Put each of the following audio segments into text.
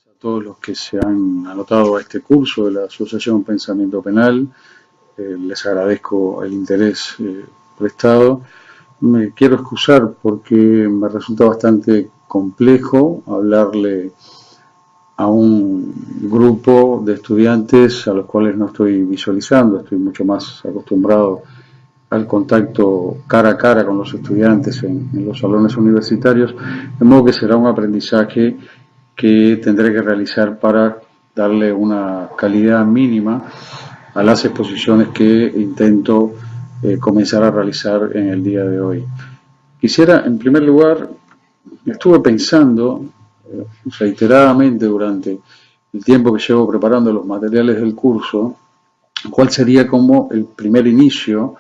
a todos los que se han anotado a este curso de la Asociación Pensamiento Penal. Les agradezco el interés prestado. Me quiero excusar porque me resulta bastante complejo hablarle a un grupo de estudiantes a los cuales no estoy visualizando. Estoy mucho más acostumbrado al contacto cara a cara con los estudiantes en los salones universitarios, de modo que será un aprendizaje que tendré que realizar para darle una calidad mínima a las exposiciones que intento comenzar a realizar en el día de hoy. Quisiera, en primer lugar, estuve pensando reiteradamente durante el tiempo que llevo preparando los materiales del curso, cuál sería como el primer inicio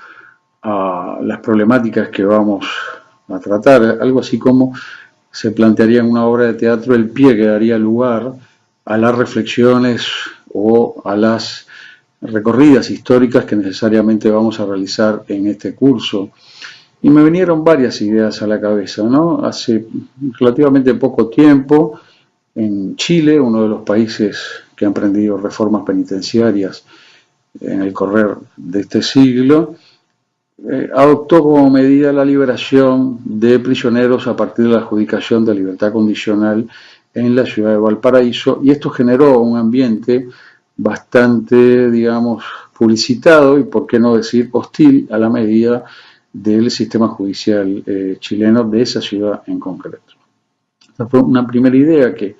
a las problemáticas que vamos a tratar, algo así como se plantearía en una obra de teatro el pie que daría lugar a las reflexiones o a las recorridas históricas que necesariamente vamos a realizar en este curso. Y me vinieron varias ideas a la cabeza, ¿no? Hace relativamente poco tiempo, en Chile, uno de los países que ha emprendido reformas penitenciarias en el correr de este siglo, adoptó como medida la liberación de prisioneros a partir de la adjudicación de libertad condicional en la ciudad de Valparaíso, y esto generó un ambiente bastante, digamos, publicitado y, por qué no decir, hostil a la medida del sistema judicial chileno de esa ciudad en concreto. Esta fue una primera idea que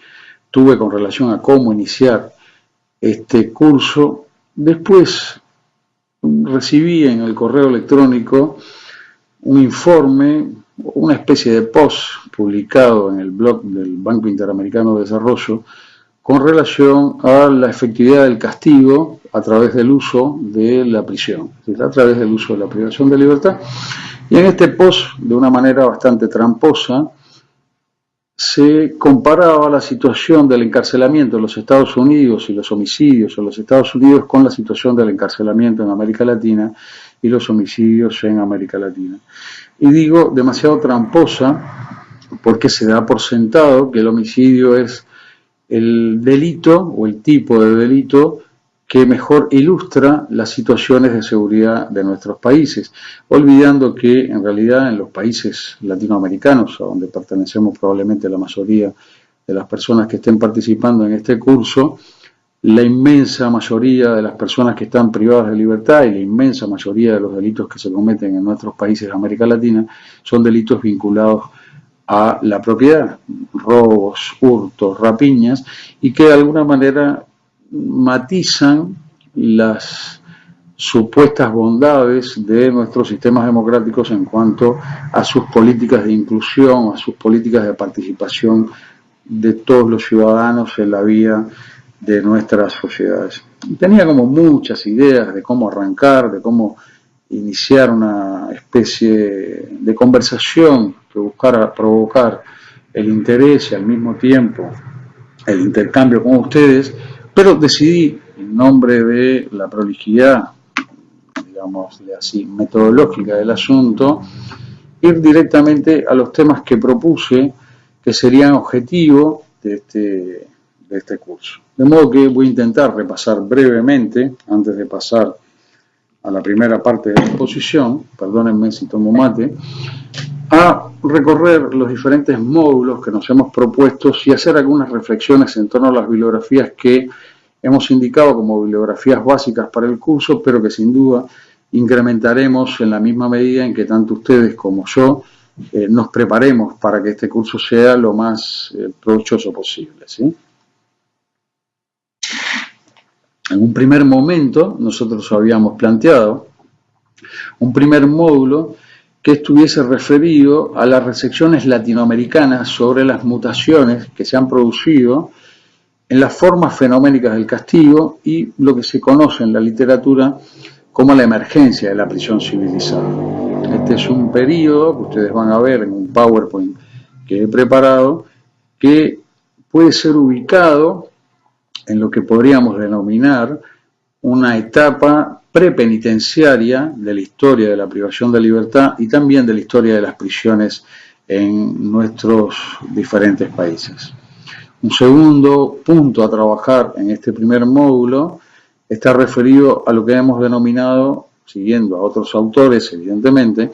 tuve con relación a cómo iniciar este curso. Después recibí en el correo electrónico un informe, una especie de post publicado en el blog del Banco Interamericano de Desarrollo con relación a la efectividad del castigo a través del uso de la prisión, es decir, a través del uso de la privación de libertad. Y en este post, de una manera bastante tramposa, se comparaba la situación del encarcelamiento en los Estados Unidos y los homicidios en los Estados Unidos con la situación del encarcelamiento en América Latina y los homicidios en América Latina. Y digo demasiado tramposa porque se da por sentado que el homicidio es el delito o el tipo de delito que mejor ilustra las situaciones de seguridad de nuestros países, olvidando que en realidad en los países latinoamericanos, a donde pertenecemos probablemente la mayoría de las personas que estén participando en este curso, la inmensa mayoría de las personas que están privadas de libertad y la inmensa mayoría de los delitos que se cometen en nuestros países de América Latina son delitos vinculados a la propiedad, robos, hurtos, rapiñas, y que de alguna manera matizan las supuestas bondades de nuestros sistemas democráticos en cuanto a sus políticas de inclusión, a sus políticas de participación de todos los ciudadanos en la vida de nuestras sociedades. Tenía como muchas ideas de cómo arrancar, de cómo iniciar una especie de conversación que buscara provocar el interés y al mismo tiempo el intercambio con ustedes, pero decidí, en nombre de la prolijidad, digámosle así, metodológica del asunto, ir directamente a los temas que propuse que serían objetivo de este curso. De modo que voy a intentar repasar brevemente, antes de pasar a la primera parte de la exposición, perdónenme si tomo mate, a recorrer los diferentes módulos que nos hemos propuesto y hacer algunas reflexiones en torno a las bibliografías que hemos indicado como bibliografías básicas para el curso, pero que sin duda incrementaremos en la misma medida en que tanto ustedes como yo nos preparemos para que este curso sea lo más provechoso posible, ¿sí? En un primer momento nosotros habíamos planteado un primer módulo que estuviese referido a las recepciones latinoamericanas sobre las mutaciones que se han producido en las formas fenoménicas del castigo y lo que se conoce en la literatura como la emergencia de la prisión civilizada. Este es un periodo que ustedes van a ver en un PowerPoint que he preparado, que puede ser ubicado en lo que podríamos denominar una etapa prepenitenciaria de la historia de la privación de libertad y también de la historia de las prisiones en nuestros diferentes países. Un segundo punto a trabajar en este primer módulo está referido a lo que hemos denominado, siguiendo a otros autores evidentemente,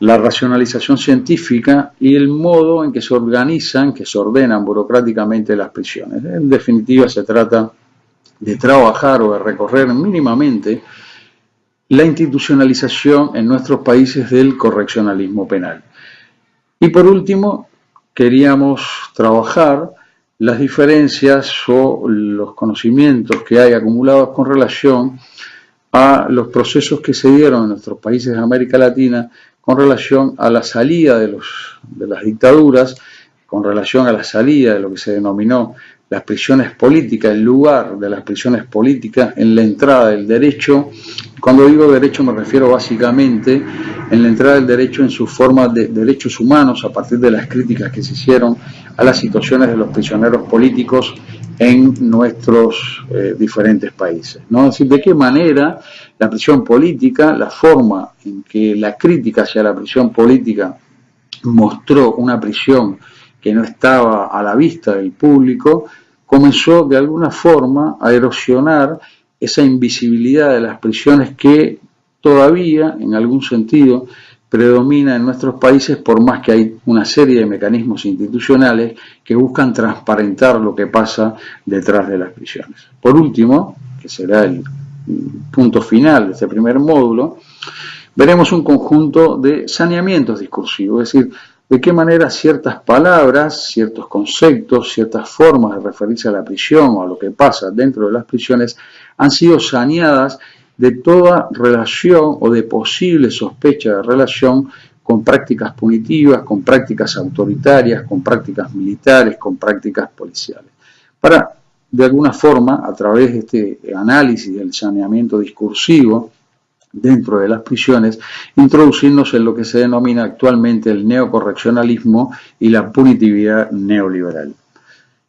la racionalización científica y el modo en que se organizan, que se ordenan burocráticamente las prisiones. En definitiva, se trata de trabajar o de recorrer mínimamente la institucionalización en nuestros países del correccionalismo penal. Y por último, queríamos trabajar las diferencias o los conocimientos que hay acumulados con relación a los procesos que se dieron en nuestros países de América Latina con relación a la salida de las dictaduras, con relación a la salida de lo que se denominó las prisiones políticas, el lugar de las prisiones políticas en la entrada del derecho. Cuando digo derecho me refiero básicamente en la entrada del derecho en su forma de derechos humanos a partir de las críticas que se hicieron a las situaciones de los prisioneros políticos en nuestros diferentes países, ¿no? Es decir, de qué manera la prisión política, la forma en que la crítica hacia la prisión política mostró una prisión que no estaba a la vista del público, comenzó de alguna forma a erosionar esa invisibilidad de las prisiones que todavía, en algún sentido, predomina en nuestros países, por más que hay una serie de mecanismos institucionales que buscan transparentar lo que pasa detrás de las prisiones. Por último, que será el punto final de este primer módulo, veremos un conjunto de saneamientos discursivos, es decir, de qué manera ciertas palabras, ciertos conceptos, ciertas formas de referirse a la prisión o a lo que pasa dentro de las prisiones han sido saneadas de toda relación o de posible sospecha de relación con prácticas punitivas, con prácticas autoritarias, con prácticas militares, con prácticas policiales. Para, de alguna forma, a través de este análisis del saneamiento discursivo dentro de las prisiones, introducirnos en lo que se denomina actualmente el neocorreccionalismo y la punitividad neoliberal.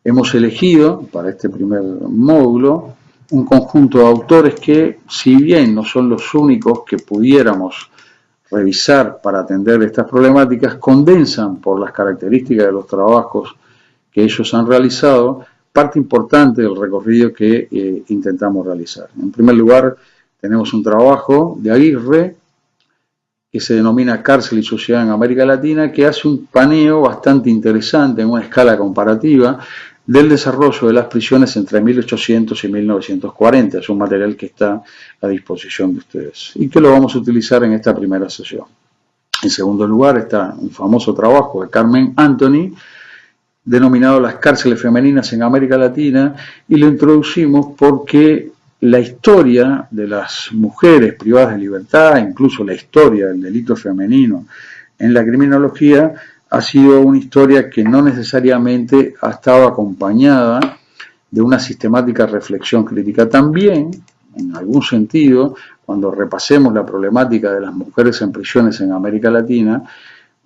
Hemos elegido para este primer módulo un conjunto de autores que, si bien no son los únicos que pudiéramos revisar para atender estas problemáticas, condensan por las características de los trabajos que ellos han realizado parte importante del recorrido que intentamos realizar. En primer lugar, tenemos un trabajo de Aguirre que se denomina Cárcel y Sociedad en América Latina, que hace un paneo bastante interesante en una escala comparativa del desarrollo de las prisiones entre 1800 y 1940. Es un material que está a disposición de ustedes y que lo vamos a utilizar en esta primera sesión. En segundo lugar está un famoso trabajo de Carmen Anthony, denominado Las cárceles femeninas en América Latina, y lo introducimos porque la historia de las mujeres privadas de libertad, incluso la historia del delito femenino en la criminología, ha sido una historia que no necesariamente ha estado acompañada de una sistemática reflexión crítica. También, en algún sentido, cuando repasemos la problemática de las mujeres en prisiones en América Latina,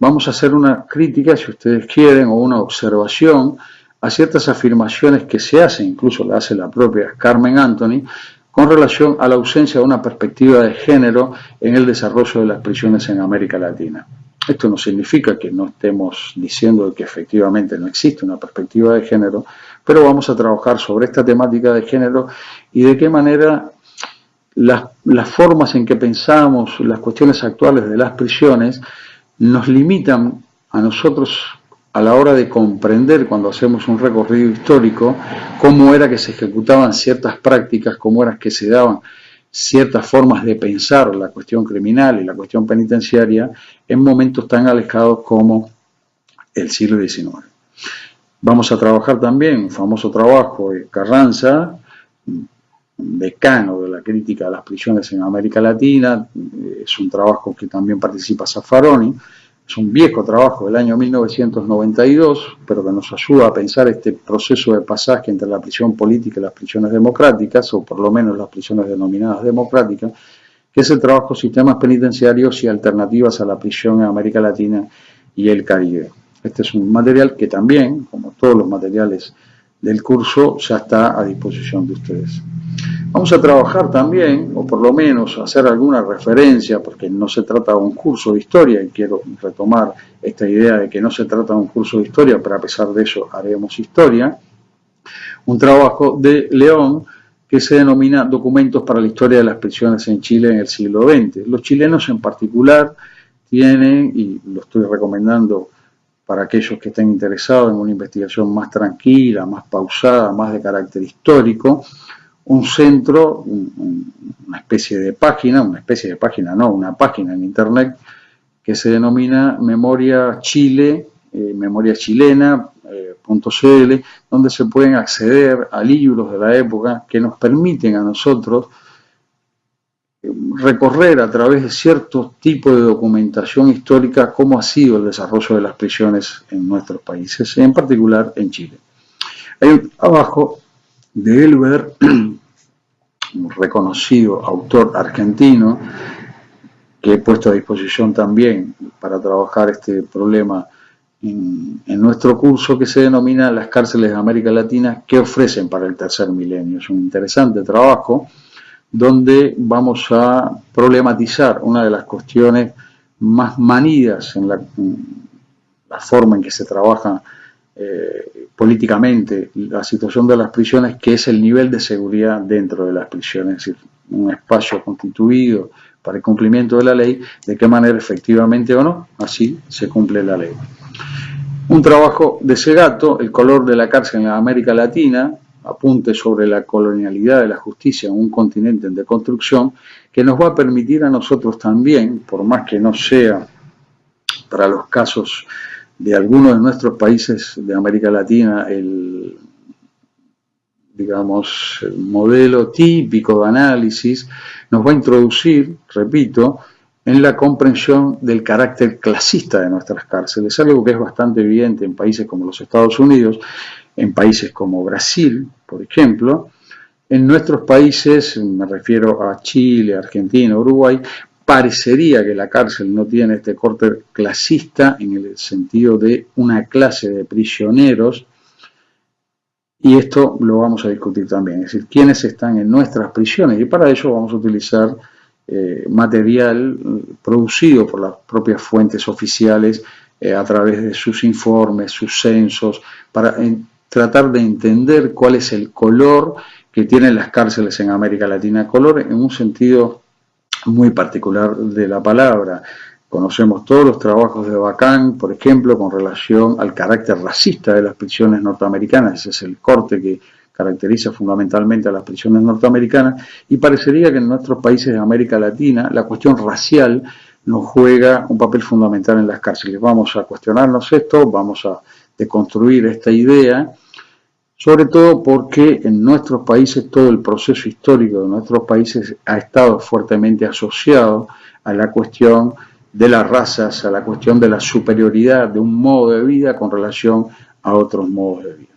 vamos a hacer una crítica, si ustedes quieren, o una observación a ciertas afirmaciones que se hacen, incluso la hace la propia Carmen Anthony, con relación a la ausencia de una perspectiva de género en el desarrollo de las prisiones en América Latina. Esto no significa que no estemos diciendo que efectivamente no existe una perspectiva de género, pero vamos a trabajar sobre esta temática de género y de qué manera las formas en que pensamos las cuestiones actuales de las prisiones nos limitan a nosotros a la hora de comprender, cuando hacemos un recorrido histórico, cómo era que se ejecutaban ciertas prácticas, cómo era que se daban ciertas formas de pensar la cuestión criminal y la cuestión penitenciaria en momentos tan alejados como el siglo XIX. Vamos a trabajar también un famoso trabajo de Carranza, decano de la crítica a las prisiones en América Latina. Es un trabajo que también participa Zaffaroni. Es un viejo trabajo del año 1992, pero que nos ayuda a pensar este proceso de pasaje entre la prisión política y las prisiones democráticas, o por lo menos las prisiones denominadas democráticas, que es el trabajo Sistemas Penitenciarios y Alternativas a la Prisión en América Latina y el Caribe. Este es un material que también, como todos los materiales del curso, ya está a disposición de ustedes. Vamos a trabajar también, o por lo menos hacer alguna referencia, porque no se trata de un curso de historia, y quiero retomar esta idea de que no se trata de un curso de historia, pero a pesar de eso haremos historia. un trabajo de León que se denomina Documentos para la Historia de las Prisiones en Chile en el siglo XX. Los chilenos en particular tienen, y lo estoy recomendando para aquellos que estén interesados en una investigación más tranquila, más pausada, más de carácter histórico, un centro, una especie de página no, una página en internet que se denomina Memoria Chile, Memoria Chilena.cl, donde se pueden acceder a libros de la época que nos permiten a nosotros recorrer a través de ciertos tipos de documentación histórica cómo ha sido el desarrollo de las prisiones en nuestros países, en particular en Chile. Hay un trabajo de Elber, un reconocido autor argentino, que he puesto a disposición también para trabajar este problema en nuestro curso, que se denomina Las cárceles de América Latina, ¿qué ofrecen para el tercer milenio? Es un interesante trabajo donde vamos a problematizar una de las cuestiones más manidas en la forma en que se trabaja políticamente la situación de las prisiones, que es el nivel de seguridad dentro de las prisiones, es decir, un espacio constituido para el cumplimiento de la ley, de qué manera efectivamente o no, así se cumple la ley. Un trabajo de Segato, El color de la cárcel en América Latina, apunte sobre la colonialidad de la justicia en un continente en deconstrucción, que nos va a permitir a nosotros también, por más que no sea para los casos de algunos de nuestros países de América Latina, el modelo típico de análisis, nos va a introducir, repito, en la comprensión del carácter clasista de nuestras cárceles, algo que es bastante evidente en países como los Estados Unidos, en países como Brasil, por ejemplo. En nuestros países, me refiero a Chile, Argentina, Uruguay, parecería que la cárcel no tiene este corte clasista en el sentido de una clase de prisioneros, y esto lo vamos a discutir también, es decir, quiénes están en nuestras prisiones, y para ello vamos a utilizar material producido por las propias fuentes oficiales a través de sus informes, sus censos, para tratar de entender cuál es el color que tienen las cárceles en América Latina, color en un sentido muy particular de la palabra. Conocemos todos los trabajos de Bacán, por ejemplo, con relación al carácter racista de las prisiones norteamericanas, ese es el corte que caracteriza fundamentalmente a las prisiones norteamericanas, y parecería que en nuestros países de América Latina la cuestión racial nos juega un papel fundamental en las cárceles. Vamos a cuestionarnos esto, vamos a deconstruir esta idea, sobre todo porque en nuestros países todo el proceso histórico de nuestros países ha estado fuertemente asociado a la cuestión de las razas, a la cuestión de la superioridad de un modo de vida con relación a otros modos de vida.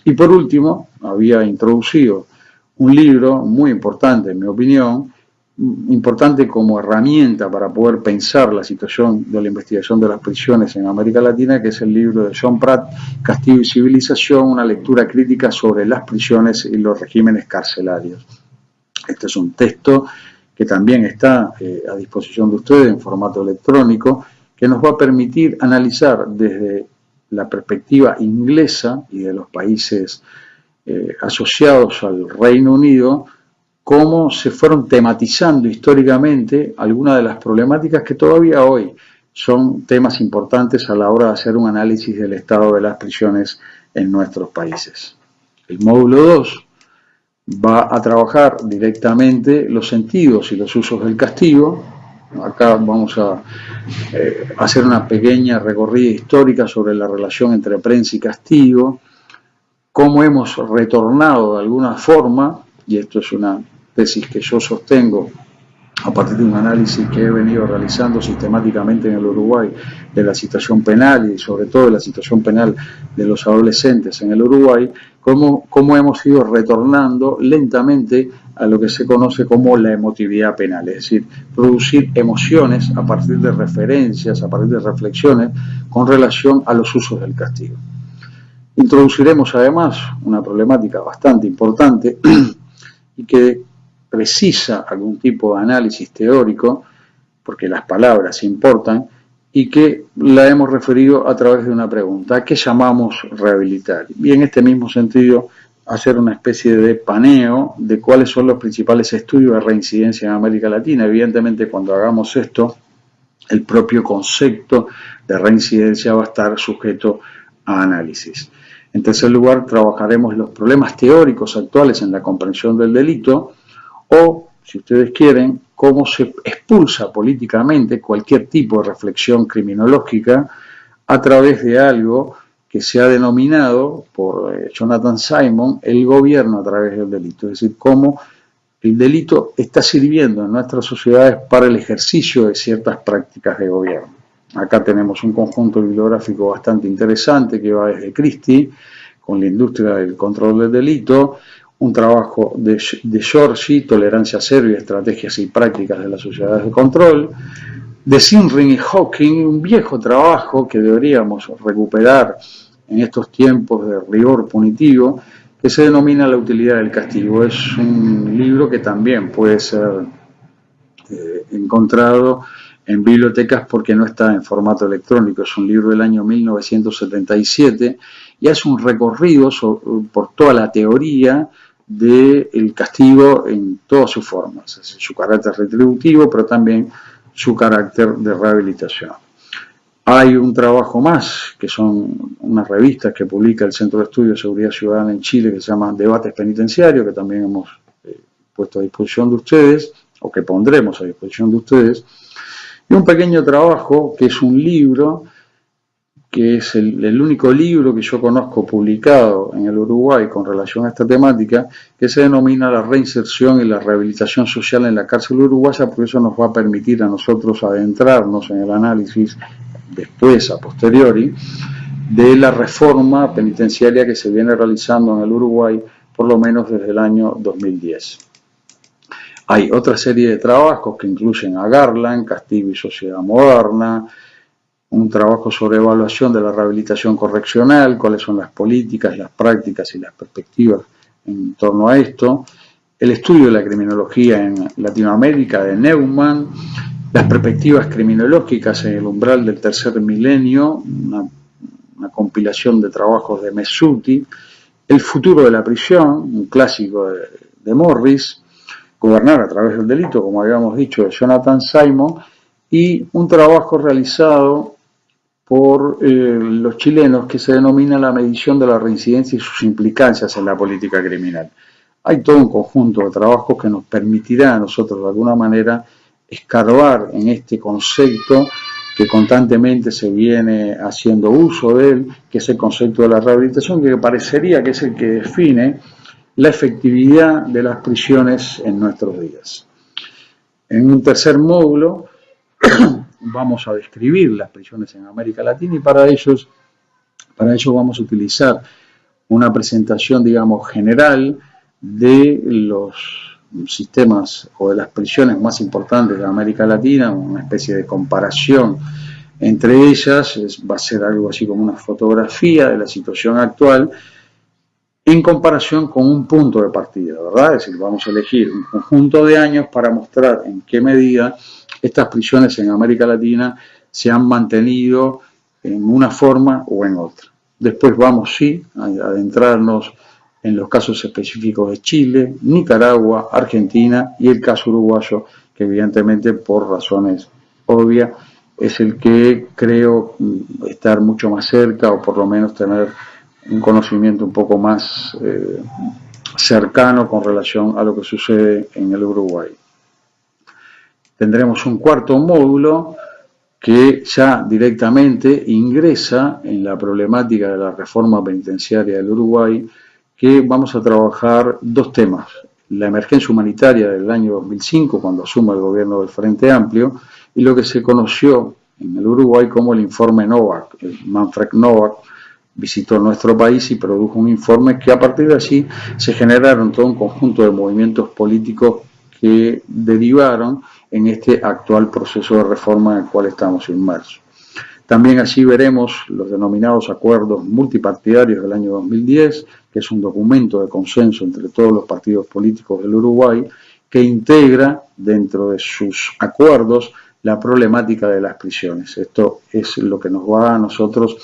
Y por último, había introducido un libro muy importante, en mi opinión, importante como herramienta para poder pensar la situación de la investigación de las prisiones en América Latina, que es el libro de John Pratt, Castigo y Civilización, una lectura crítica sobre las prisiones y los regímenes carcelarios. Este es un texto que también está a disposición de ustedes en formato electrónico, que nos va a permitir analizar desde la perspectiva inglesa y de los países asociados al Reino Unido, cómo se fueron tematizando históricamente algunas de las problemáticas que todavía hoy son temas importantes a la hora de hacer un análisis del estado de las prisiones en nuestros países. El módulo 2 va a trabajar directamente los sentidos y los usos del castigo. Acá vamos a hacer una pequeña recorrida histórica sobre la relación entre prensa y castigo, cómo hemos retornado de alguna forma, y esto es una tesis que yo sostengo a partir de un análisis que he venido realizando sistemáticamente en el Uruguay de la situación penal y sobre todo de la situación penal de los adolescentes en el Uruguay, cómo hemos ido retornando lentamente a lo que se conoce como la emotividad penal, es decir, producir emociones a partir de referencias, a partir de reflexiones con relación a los usos del castigo. Introduciremos además una problemática bastante importante y que precisa algún tipo de análisis teórico, porque las palabras importan, y que la hemos referido a través de una pregunta: ¿a qué llamamos rehabilitar? Y en este mismo sentido hacer una especie de paneo de cuáles son los principales estudios de reincidencia en América Latina. Evidentemente, cuando hagamos esto, el propio concepto de reincidencia va a estar sujeto a análisis. En tercer lugar, trabajaremos los problemas teóricos actuales en la comprensión del delito o, si ustedes quieren, cómo se expulsa políticamente cualquier tipo de reflexión criminológica a través de algo que se ha denominado por Jonathan Simon el gobierno a través del delito, es decir, cómo el delito está sirviendo en nuestras sociedades para el ejercicio de ciertas prácticas de gobierno. Acá tenemos un conjunto bibliográfico bastante interesante que va desde Christie, con la industria del control del delito, un trabajo de Giorgi, Tolerancia cero y estrategias y prácticas de las sociedades de control, de Sinring y Hawking, un viejo trabajo que deberíamos recuperar en estos tiempos de rigor punitivo, que se denomina La utilidad del castigo. Es un libro que también puede ser encontrado en bibliotecas porque no está en formato electrónico. Es un libro del año 1977 y hace un recorrido por toda la teoría del castigo en todas sus formas, es decir, su carácter retributivo, pero también su carácter de rehabilitación. Hay un trabajo más, que son unas revistas que publica el Centro de Estudios de Seguridad Ciudadana en Chile, que se llama Debates Penitenciarios, que también hemos puesto a disposición de ustedes, o que pondremos a disposición de ustedes, y un pequeño trabajo, que es un libro, que es el único libro que yo conozco publicado en el Uruguay con relación a esta temática, que se denomina La reinserción y la rehabilitación social en la cárcel uruguaya, porque eso nos va a permitir a nosotros adentrarnos en el análisis después, a posteriori, de la reforma penitenciaria que se viene realizando en el Uruguay, por lo menos desde el año 2010. Hay otra serie de trabajos que incluyen a Garland, Castigo y Sociedad Moderna, un trabajo sobre evaluación de la rehabilitación correccional, cuáles son las políticas, las prácticas y las perspectivas en torno a esto, el estudio de la criminología en Latinoamérica de Neumann, las perspectivas criminológicas en el umbral del tercer milenio, una compilación de trabajos de Messuti, el futuro de la prisión, un clásico de Morris, Gobernar a través del delito, como habíamos dicho, de Jonathan Simon, y un trabajo realizado por los chilenos que se denomina la medición de la reincidencia y sus implicancias en la política criminal. Hay todo un conjunto de trabajos que nos permitirá a nosotros de alguna manera escarbar en este concepto que constantemente se viene haciendo uso de él, que es el concepto de la rehabilitación, que parecería que es el que define la efectividad de las prisiones en nuestros días. En un tercer módulo vamos a describir las prisiones en América Latina y para ello vamos a utilizar una presentación, digamos, general de los sistemas o de las prisiones más importantes de América Latina, una especie de comparación entre ellas, va a ser algo así como una fotografía de la situación actual en comparación con un punto de partida, ¿verdad? Es decir, vamos a elegir un conjunto de años para mostrar en qué medida estas prisiones en América Latina se han mantenido en una forma o en otra. Después vamos, sí, a adentrarnos en los casos específicos de Chile, Nicaragua, Argentina y el caso uruguayo, que evidentemente por razones obvias es el que creo estar mucho más cerca o por lo menos tener un conocimiento un poco más cercano con relación a lo que sucede en el Uruguay. Tendremos un cuarto módulo que ya directamente ingresa en la problemática de la reforma penitenciaria del Uruguay, que vamos a trabajar dos temas. La emergencia humanitaria del año 2005, cuando asume el gobierno del Frente Amplio, y lo que se conoció en el Uruguay como el informe Novak. Manfred Novak visitó nuestro país y produjo un informe que a partir de allí se generaron todo un conjunto de movimientos políticos que derivaron en este actual proceso de reforma en el cual estamos inmersos. También allí veremos los denominados acuerdos multipartidarios del año 2010, que es un documento de consenso entre todos los partidos políticos del Uruguay, que integra dentro de sus acuerdos la problemática de las prisiones. Esto es lo que nos va a nosotros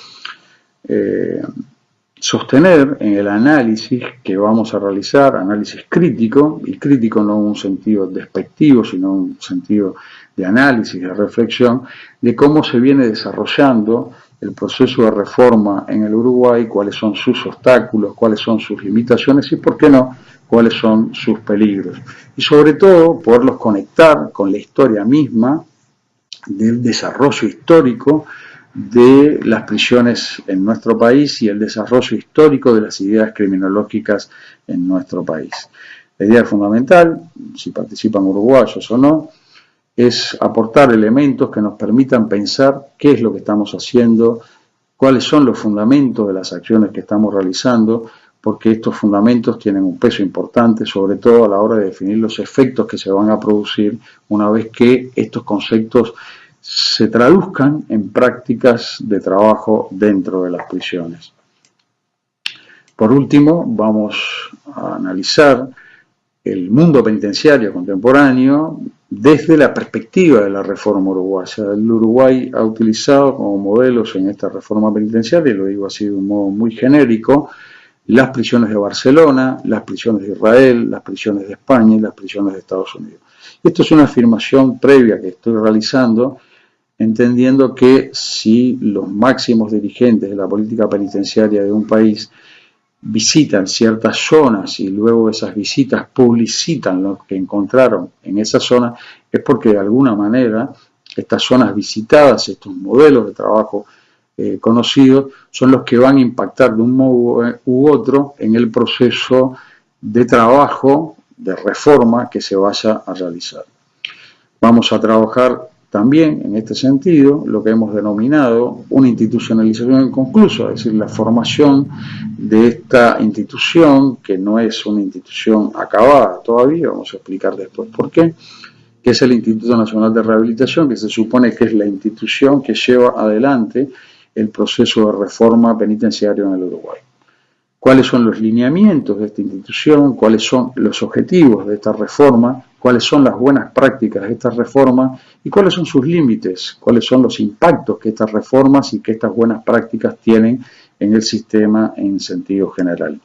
sostener en el análisis que vamos a realizar, análisis crítico, y crítico no en un sentido despectivo, sino en un sentido de análisis, de reflexión, de cómo se viene desarrollando el proceso de reforma en el Uruguay, cuáles son sus obstáculos, cuáles son sus limitaciones y, por qué no, cuáles son sus peligros. Y sobre todo, poderlos conectar con la historia misma del desarrollo histórico de las prisiones en nuestro país y el desarrollo histórico de las ideas criminológicas en nuestro país. La idea fundamental, si participan uruguayos o no, es aportar elementos que nos permitan pensar qué es lo que estamos haciendo, cuáles son los fundamentos de las acciones que estamos realizando, porque estos fundamentos tienen un peso importante, sobre todo a la hora de definir los efectos que se van a producir una vez que estos conceptos se traduzcan en prácticas de trabajo dentro de las prisiones. Por último, vamos a analizar el mundo penitenciario contemporáneo desde la perspectiva de la reforma uruguaya. El Uruguay ha utilizado como modelos en esta reforma penitenciaria, y lo digo así de un modo muy genérico, las prisiones de Barcelona, las prisiones de Israel, las prisiones de España y las prisiones de Estados Unidos. Esto es una afirmación previa que estoy realizando, entendiendo que si los máximos dirigentes de la política penitenciaria de un país visitan ciertas zonas y luego esas visitas publicitan lo que encontraron en esa zona, es porque de alguna manera estas zonas visitadas, estos modelos de trabajo conocidos, son los que van a impactar de un modo u otro en el proceso de trabajo, de reforma que se vaya a realizar. Vamos a trabajar también, en este sentido, lo que hemos denominado una institucionalización inconclusa, es decir, la formación de esta institución, que no es una institución acabada todavía, vamos a explicar después por qué, que es el Instituto Nacional de Rehabilitación, que se supone que es la institución que lleva adelante el proceso de reforma penitenciaria en el Uruguay. ¿Cuáles son los lineamientos de esta institución? ¿Cuáles son los objetivos de esta reforma? ¿Cuáles son las buenas prácticas de esta reforma? ¿Y cuáles son sus límites? ¿Cuáles son los impactos que estas reformas y que estas buenas prácticas tienen en el sistema en sentido general?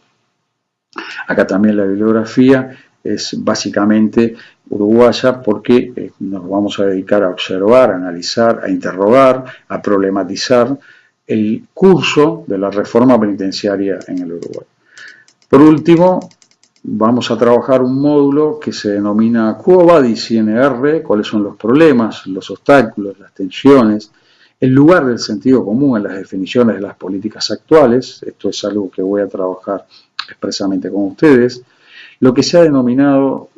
Acá también la bibliografía es básicamente uruguaya porque nos vamos a dedicar a observar, a analizar, a interrogar, a problematizar el curso de la reforma penitenciaria en el Uruguay. Por último, vamos a trabajar un módulo que se denomina Quo Vadis INR, cuáles son los problemas, los obstáculos, las tensiones, el lugar del sentido común en las definiciones de las políticas actuales. Esto es algo que voy a trabajar expresamente con ustedes. Lo que se ha denominado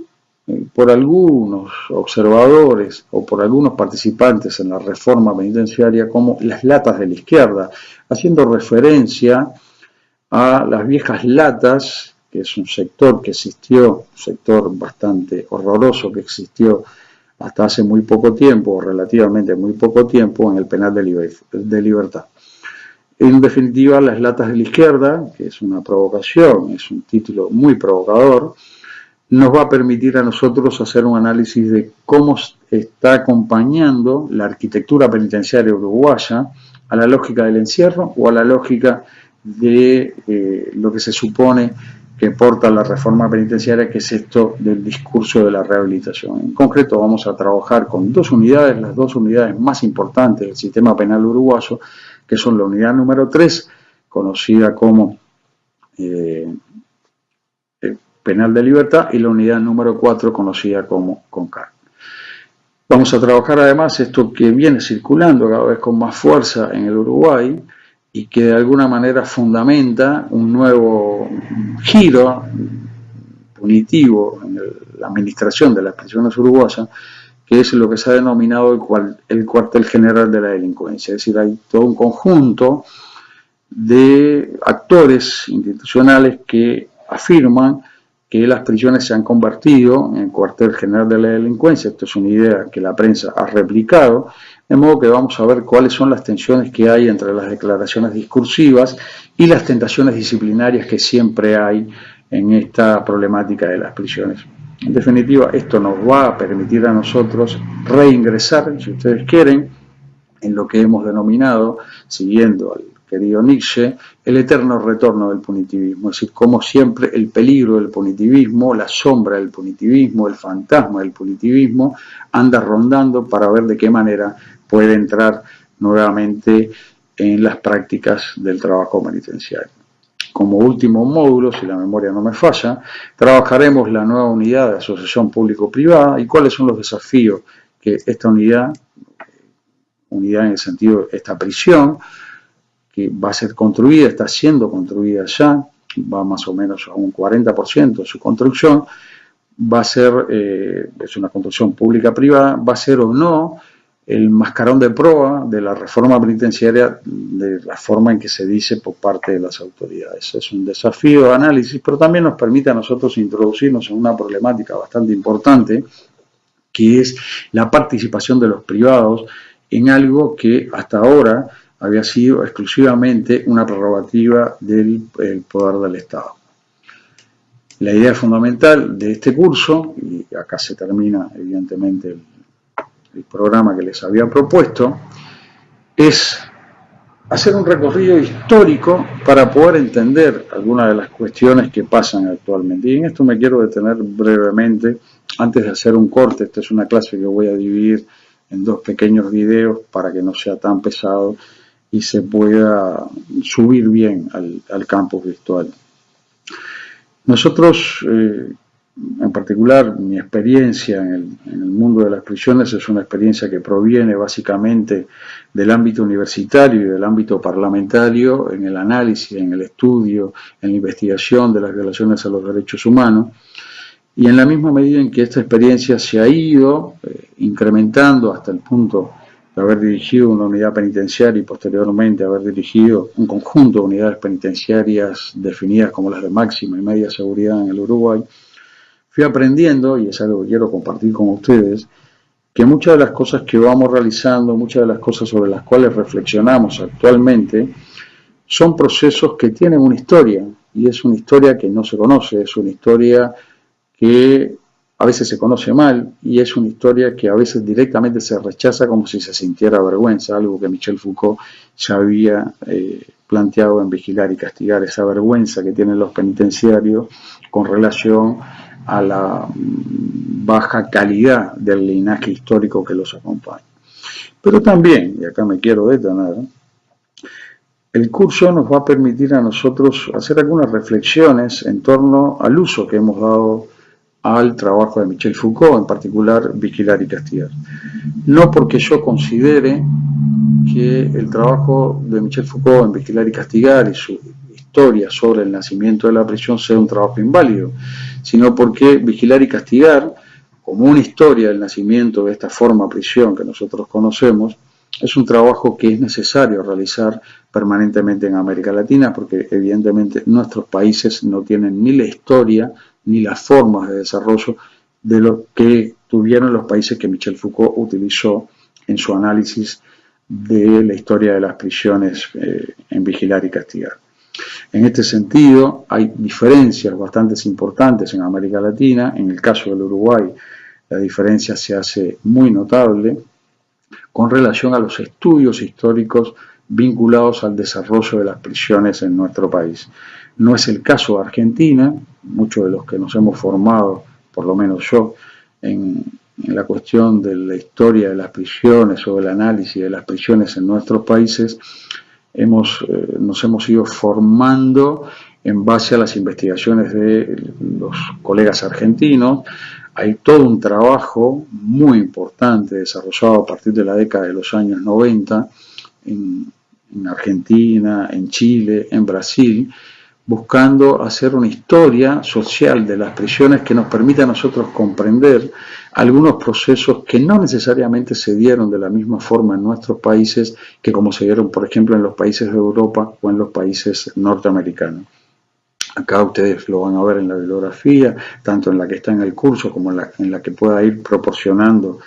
por algunos observadores o por algunos participantes en la reforma penitenciaria como las latas de la izquierda, haciendo referencia a las viejas latas, que es un sector que existió, un sector bastante horroroso que existió hasta hace muy poco tiempo, relativamente muy poco tiempo, en el penal de Libertad. En definitiva, las latas de la izquierda, que es una provocación, es un título muy provocador, nos va a permitir a nosotros hacer un análisis de cómo está acompañando la arquitectura penitenciaria uruguaya a la lógica del encierro o a la lógica de lo que se supone que porta la reforma penitenciaria, que es esto del discurso de la rehabilitación. En concreto vamos a trabajar con dos unidades, las dos unidades más importantes del sistema penal uruguayo, que son la unidad número 3, conocida como Penal de Libertad, y la unidad número 4, conocida como CONCAR. Vamos a trabajar además esto que viene circulando cada vez con más fuerza en el Uruguay y que de alguna manera fundamenta un nuevo giro punitivo en la administración de las prisiones uruguayas, que es lo que se ha denominado el cuartel general de la delincuencia. Es decir, hay todo un conjunto de actores institucionales que afirman que las prisiones se han convertido en el cuartel general de la delincuencia. Esto es una idea que la prensa ha replicado, de modo que vamos a ver cuáles son las tensiones que hay entre las declaraciones discursivas y las tentaciones disciplinarias que siempre hay en esta problemática de las prisiones. En definitiva, esto nos va a permitir a nosotros reingresar, si ustedes quieren, en lo que hemos denominado, siguiendo al querido Nietzsche, el eterno retorno del punitivismo, es decir, como siempre el peligro del punitivismo, la sombra del punitivismo, el fantasma del punitivismo, anda rondando para ver de qué manera puede entrar nuevamente en las prácticas del trabajo penitenciario. Como último módulo, si la memoria no me falla, trabajaremos la nueva unidad de asociación público-privada y cuáles son los desafíos que esta unidad en el sentido de esta prisión, que va a ser construida, está siendo construida ya, va más o menos a un 40% de su construcción, va a ser, es una construcción pública-privada, va a ser o no el mascarón de proa de la reforma penitenciaria de la forma en que se dice por parte de las autoridades. Es un desafío de análisis, pero también nos permite a nosotros introducirnos en una problemática bastante importante, que es la participación de los privados en algo que hasta ahora había sido exclusivamente una prerrogativa del poder del Estado. La idea fundamental de este curso, y acá se termina evidentemente el programa que les había propuesto, es hacer un recorrido histórico para poder entender algunas de las cuestiones que pasan actualmente. Y en esto me quiero detener brevemente, antes de hacer un corte. Esta es una clase que voy a dividir en 2 pequeños videos para que no sea tan pesado y se pueda subir bien al campus virtual. Nosotros, en particular, mi experiencia en el mundo de las prisiones es una experiencia que proviene básicamente del ámbito universitario y del ámbito parlamentario, en el análisis, en el estudio, en la investigación de las violaciones a los derechos humanos. Y en la misma medida en que esta experiencia se ha ido incrementando hasta el punto de haber dirigido una unidad penitenciaria y posteriormente haber dirigido un conjunto de unidades penitenciarias definidas como las de máxima y media seguridad en el Uruguay, fui aprendiendo, y es algo que quiero compartir con ustedes, que muchas de las cosas que vamos realizando, muchas de las cosas sobre las cuales reflexionamos actualmente, son procesos que tienen una historia, y es una historia que no se conoce, es una historia que a veces se conoce mal, y es una historia que a veces directamente se rechaza como si se sintiera vergüenza, algo que Michel Foucault ya había planteado en Vigilar y Castigar, esa vergüenza que tienen los penitenciarios con relación a la baja calidad del linaje histórico que los acompaña. Pero también, y acá me quiero detener, el curso nos va a permitir a nosotros hacer algunas reflexiones en torno al uso que hemos dado al trabajo de Michel Foucault, en particular Vigilar y Castigar. No porque yo considere que el trabajo de Michel Foucault en Vigilar y Castigar y su historia sobre el nacimiento de la prisión sea un trabajo inválido, sino porque Vigilar y Castigar, como una historia del nacimiento de esta forma prisión que nosotros conocemos, es un trabajo que es necesario realizar permanentemente en América Latina, porque evidentemente nuestros países no tienen ni la historia ni las formas de desarrollo de lo que tuvieron los países que Michel Foucault utilizó en su análisis de la historia de las prisiones en Vigilar y Castigar. En este sentido, hay diferencias bastante importantes en América Latina. En el caso del Uruguay, la diferencia se hace muy notable con relación a los estudios históricos vinculados al desarrollo de las prisiones en nuestro país. No es el caso de Argentina. Muchos de los que nos hemos formado, por lo menos yo, en la cuestión de la historia de las prisiones o el análisis de las prisiones en nuestros países, nos hemos ido formando en base a las investigaciones de los colegas argentinos. Hay todo un trabajo muy importante desarrollado a partir de la década de los años 90 en Argentina, en Chile, en Brasil, buscando hacer una historia social de las prisiones que nos permita a nosotros comprender algunos procesos que no necesariamente se dieron de la misma forma en nuestros países que como se dieron, por ejemplo, en los países de Europa o en los países norteamericanos. Acá ustedes lo van a ver en la bibliografía, tanto en la que está en el curso como en la que pueda ir proporcionando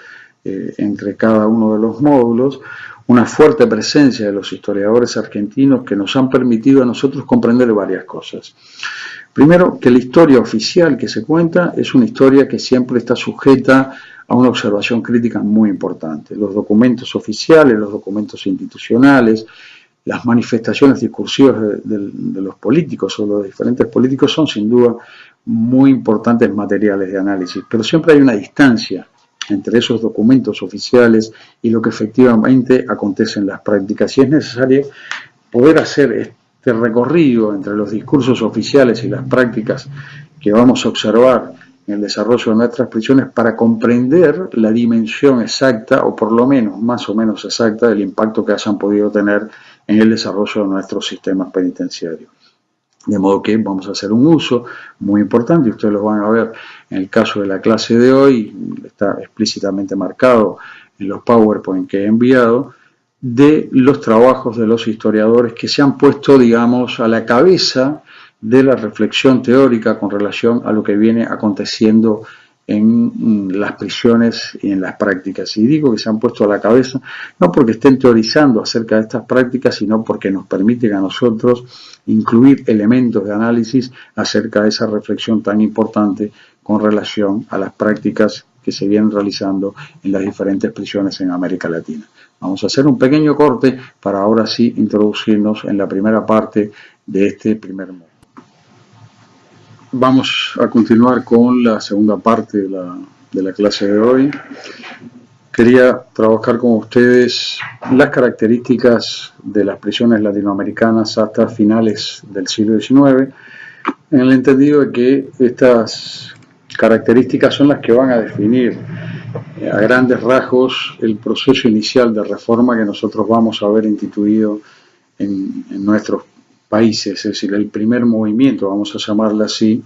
entre cada uno de los módulos, una fuerte presencia de los historiadores argentinos que nos han permitido a nosotros comprender varias cosas. Primero, que la historia oficial que se cuenta es una historia que siempre está sujeta a una observación crítica muy importante. Los documentos oficiales, los documentos institucionales, las manifestaciones discursivas de los políticos o los diferentes políticos son sin duda muy importantes materiales de análisis, pero siempre hay una distancia entre esos documentos oficiales y lo que efectivamente acontece en las prácticas, y es necesario poder hacer este recorrido entre los discursos oficiales y las prácticas que vamos a observar en el desarrollo de nuestras prisiones para comprender la dimensión exacta, o por lo menos más o menos exacta, del impacto que hayan podido tener en el desarrollo de nuestros sistemas penitenciarios. De modo que vamos a hacer un uso muy importante, y ustedes lo van a ver en el caso de la clase de hoy, está explícitamente marcado en los PowerPoint que he enviado, de los trabajos de los historiadores que se han puesto, digamos, a la cabeza de la reflexión teórica con relación a lo que viene aconteciendo en las prisiones y en las prácticas. Y digo que se han puesto a la cabeza no porque estén teorizando acerca de estas prácticas, sino porque nos permiten a nosotros incluir elementos de análisis acerca de esa reflexión tan importante con relación a las prácticas que se vienen realizando en las diferentes prisiones en América Latina. Vamos a hacer un pequeño corte para ahora sí introducirnos en la primera parte de este primer módulo. Vamos a continuar con la segunda parte de la clase de hoy. Quería trabajar con ustedes las características de las prisiones latinoamericanas hasta finales del siglo XIX, en el entendido de que estas características son las que van a definir a grandes rasgos el proceso inicial de reforma que nosotros vamos a ver instituido en nuestros países, es decir, el primer movimiento, vamos a llamarlo así,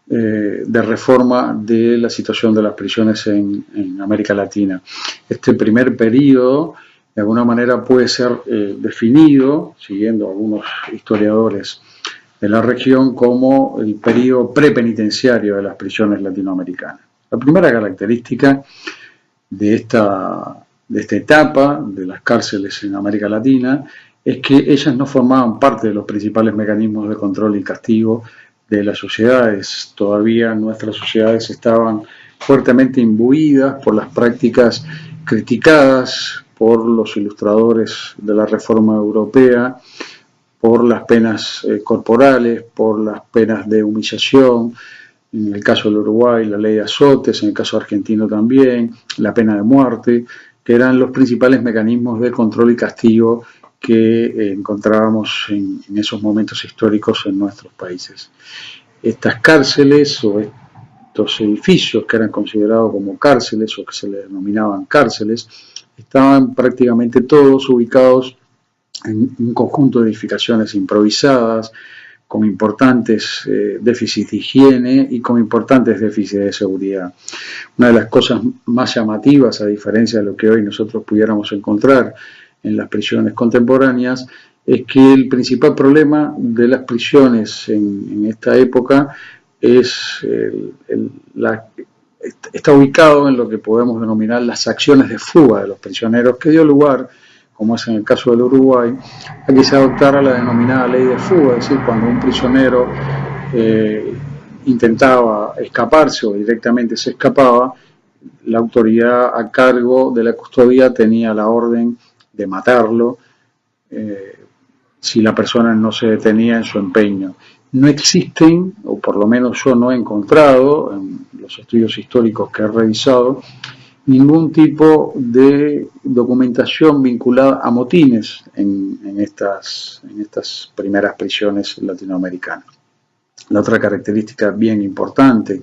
de reforma de la situación de las prisiones en América Latina. Este primer periodo, de alguna manera, puede ser definido, siguiendo algunos historiadores de la región, como el periodo prepenitenciario de las prisiones latinoamericanas. La primera característica de esta etapa de las cárceles en América Latina es que ellas no formaban parte de los principales mecanismos de control y castigo de las sociedades. Todavía nuestras sociedades estaban fuertemente imbuidas por las prácticas criticadas por los ilustradores de la reforma europea, por las penas corporales, por las penas de humillación, en el caso del Uruguay la ley de azotes, en el caso argentino también, la pena de muerte, que eran los principales mecanismos de control y castigo que encontrábamos en esos momentos históricos en nuestros países. Estas cárceles o estos edificios que eran considerados como cárceles o que se les denominaban cárceles, estaban prácticamente todos ubicados en un conjunto de edificaciones improvisadas, con importantes déficits de higiene y con importantes déficits de seguridad. Una de las cosas más llamativas, a diferencia de lo que hoy nosotros pudiéramos encontrar en las prisiones contemporáneas, es que el principal problema de las prisiones en esta época está ubicado en lo que podemos denominar las acciones de fuga de los prisioneros, que dio lugar, como es en el caso del Uruguay, a que se adoptara la denominada ley de fuga, es decir, cuando un prisionero intentaba escaparse o directamente se escapaba, la autoridad a cargo de la custodia tenía la orden de matarlo si la persona no se detenía en su empeño. No existen, o por lo menos yo no he encontrado en los estudios históricos que he revisado, ningún tipo de documentación vinculada a motines en estas primeras prisiones latinoamericanas. La otra característica bien importante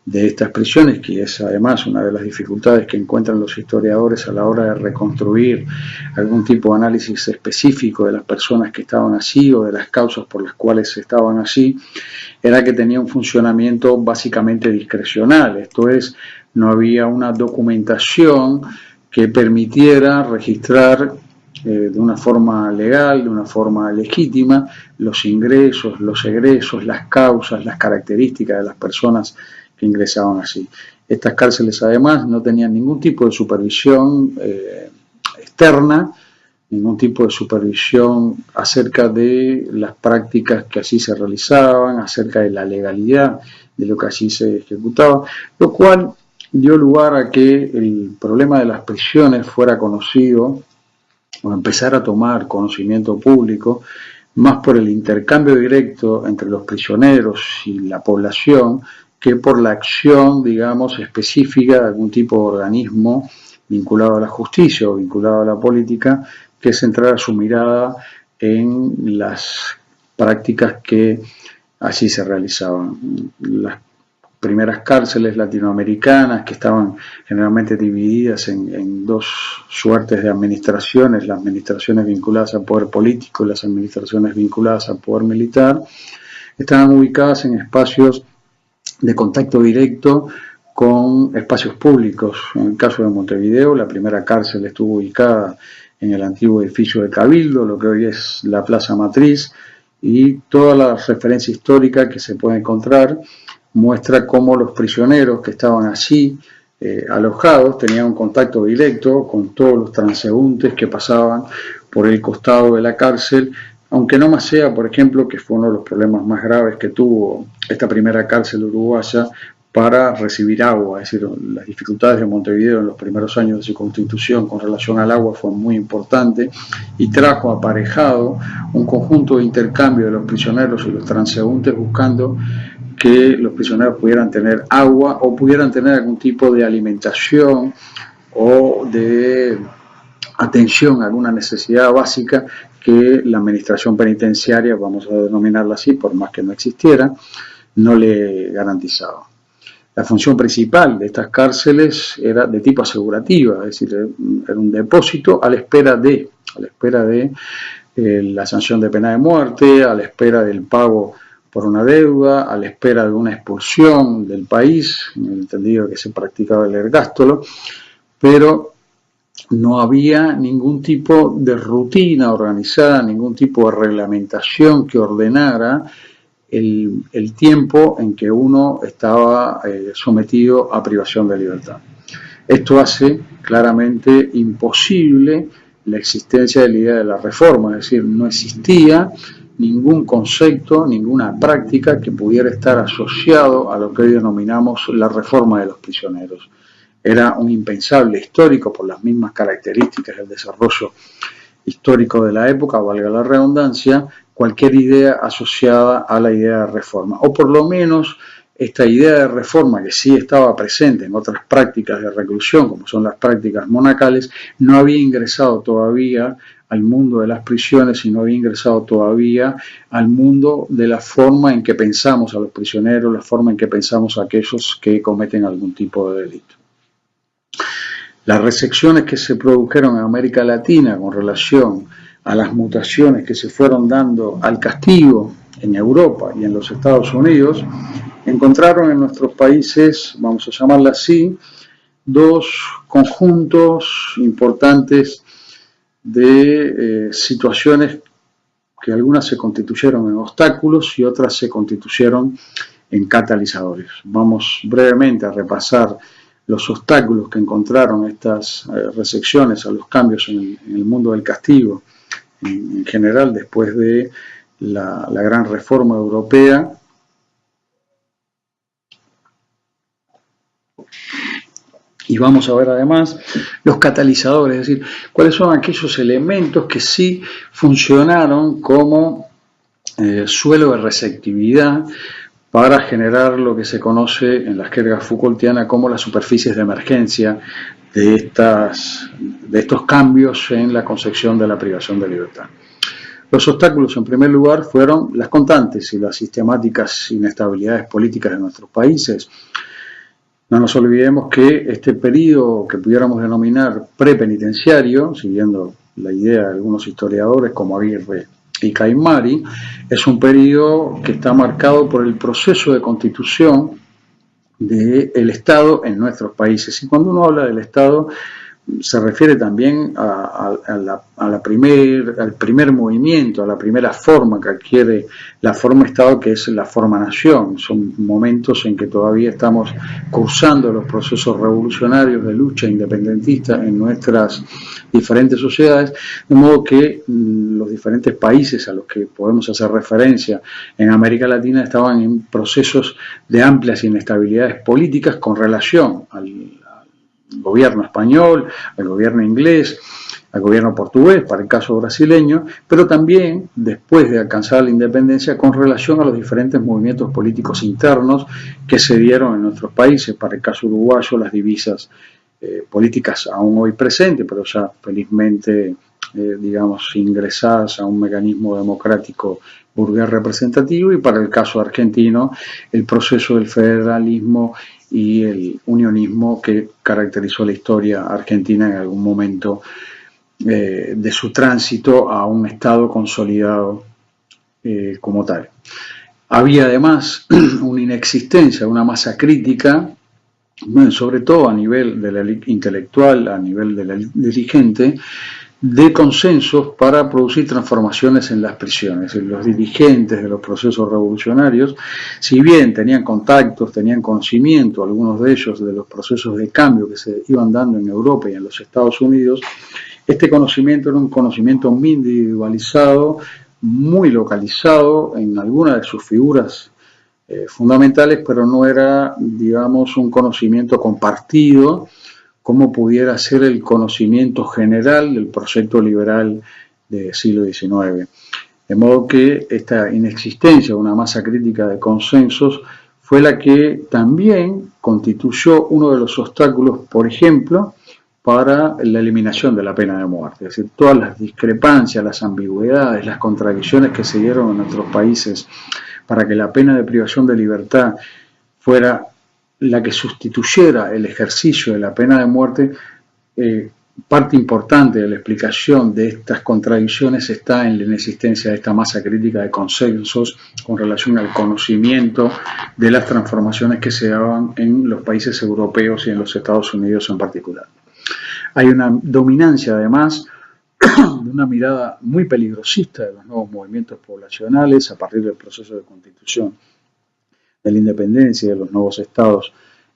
de estas prisiones, que es además una de las dificultades que encuentran los historiadores a la hora de reconstruir algún tipo de análisis específico de las personas que estaban allí o de las causas por las cuales estaban allí, era que tenía un funcionamiento básicamente discrecional, esto es, no había una documentación que permitiera registrar de una forma legal, de una forma legítima, los ingresos, los egresos, las causas, las características de las personas que ingresaban allí. Estas cárceles además no tenían ningún tipo de supervisión externa, ningún tipo de supervisión acerca de las prácticas que allí se realizaban, acerca de la legalidad de lo que allí se ejecutaba, lo cual dio lugar a que el problema de las prisiones fuera conocido o empezar a tomar conocimiento público, más por el intercambio directo entre los prisioneros y la población que por la acción, digamos, específica de algún tipo de organismo vinculado a la justicia o vinculado a la política, que centrara su mirada en las prácticas que así se realizaban. Las primeras cárceles latinoamericanas, que estaban generalmente divididas en dos suertes de administraciones, las administraciones vinculadas al poder político y las administraciones vinculadas al poder militar, estaban ubicadas en espacios de contacto directo con espacios públicos. En el caso de Montevideo, la primera cárcel estuvo ubicada en el antiguo edificio de Cabildo, lo que hoy es la Plaza Matriz, y toda la referencia histórica que se puede encontrar muestra cómo los prisioneros que estaban allí alojados tenían un contacto directo con todos los transeúntes que pasaban por el costado de la cárcel, aunque no más sea, por ejemplo, que fue uno de los problemas más graves que tuvo esta primera cárcel uruguaya para recibir agua, es decir, las dificultades de Montevideo en los primeros años de su constitución con relación al agua fue muy importante y trajo aparejado un conjunto de intercambio de los prisioneros y los transeúntes buscando que los prisioneros pudieran tener agua o pudieran tener algún tipo de alimentación o de atención a alguna necesidad básica que la administración penitenciaria, vamos a denominarla así, por más que no existiera, no le garantizaba. La función principal de estas cárceles era de tipo asegurativa, es decir, era un depósito a la espera de la sanción de pena de muerte, a la espera del pago por una deuda, a la espera de una expulsión del país, en el entendido que se practicaba el ergástolo, pero no había ningún tipo de rutina organizada, ningún tipo de reglamentación que ordenara el tiempo en que uno estaba sometido a privación de libertad. Esto hace claramente imposible la existencia de la idea de la reforma, es decir, no existía ningún concepto, ninguna práctica que pudiera estar asociado a lo que hoy denominamos la reforma de los prisioneros. Era un impensable histórico por las mismas características del desarrollo histórico de la época, valga la redundancia, cualquier idea asociada a la idea de reforma, o por lo menos esta idea de reforma que sí estaba presente en otras prácticas de reclusión, como son las prácticas monacales, no había ingresado todavía al mundo de las prisiones y no había ingresado todavía al mundo de la forma en que pensamos a los prisioneros, la forma en que pensamos a aquellos que cometen algún tipo de delito. Las recepciones que se produjeron en América Latina con relación a las mutaciones que se fueron dando al castigo en Europa y en los Estados Unidos, encontraron en nuestros países, vamos a llamarla así, dos conjuntos importantes de situaciones que algunas se constituyeron en obstáculos y otras se constituyeron en catalizadores. Vamos brevemente a repasar los obstáculos que encontraron estas recepciones a los cambios en el mundo del castigo en general después de la gran reforma europea. Y vamos a ver además los catalizadores, es decir, cuáles son aquellos elementos que sí funcionaron como suelo de receptividad para generar lo que se conoce en la jerga Foucaultiana como las superficies de emergencia de estos cambios en la concepción de la privación de libertad. Los obstáculos, en primer lugar, fueron las constantes y las sistemáticas inestabilidades políticas de nuestros países. No nos olvidemos que este periodo que pudiéramos denominar prepenitenciario, siguiendo la idea de algunos historiadores como Aguirre y Caimari, es un periodo que está marcado por el proceso de constitución del Estado en nuestros países. Y cuando uno habla del Estado, se refiere también al primer movimiento, a la primera forma que adquiere la forma Estado, que es la forma nación. Son momentos en que todavía estamos cursando los procesos revolucionarios de lucha independentista en nuestras diferentes sociedades, de modo que los diferentes países a los que podemos hacer referencia en América Latina estaban en procesos de amplias inestabilidades políticas con relación gobierno español, al gobierno inglés, al gobierno portugués, para el caso brasileño, pero también después de alcanzar la independencia con relación a los diferentes movimientos políticos internos que se dieron en nuestros países, para el caso uruguayo, las divisas políticas aún hoy presentes, pero ya felizmente, digamos, ingresadas a un mecanismo democrático burgués representativo, y para el caso argentino, el proceso del federalismo y el unionismo que caracterizó la historia argentina en algún momento de su tránsito a un Estado consolidado como tal. Había además una inexistencia, una masa crítica, sobre todo a nivel de la intelectual, a nivel de la dirigente, de consensos para producir transformaciones en las prisiones. Los dirigentes de los procesos revolucionarios, si bien tenían contactos, tenían conocimiento, algunos de ellos, de los procesos de cambio que se iban dando en Europa y en los Estados Unidos, este conocimiento era un conocimiento muy individualizado, muy localizado en algunas de sus figuras fundamentales, pero no era, digamos, un conocimiento compartido como pudiera ser el conocimiento general del proyecto liberal del siglo XIX. De modo que esta inexistencia de una masa crítica de consensos fue la que también constituyó uno de los obstáculos, por ejemplo, para la eliminación de la pena de muerte. Es decir, todas las discrepancias, las ambigüedades, las contradicciones que se dieron en nuestros países para que la pena de privación de libertad fuera la que sustituyera el ejercicio de la pena de muerte, parte importante de la explicación de estas contradicciones está en la inexistencia de esta masa crítica de consensos con relación al conocimiento de las transformaciones que se daban en los países europeos y en los Estados Unidos en particular. Hay una dominancia, además, de una mirada muy peligrosista de los nuevos movimientos poblacionales a partir del proceso de constitución de la independencia de los nuevos estados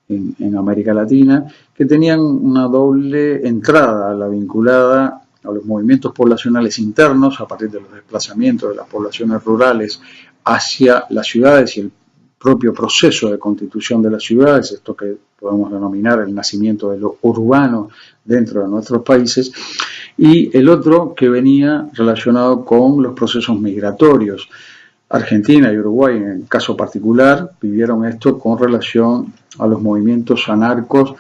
en América Latina, que tenían una doble entrada, la vinculada a los movimientos poblacionales internos a partir de los desplazamientos de las poblaciones rurales hacia las ciudades y el propio proceso de constitución de las ciudades, esto que podemos denominar el nacimiento de lo urbano dentro de nuestros países, y el otro que venía relacionado con los procesos migratorios. Argentina y Uruguay, en el caso particular, vivieron esto con relación a los movimientos anarcos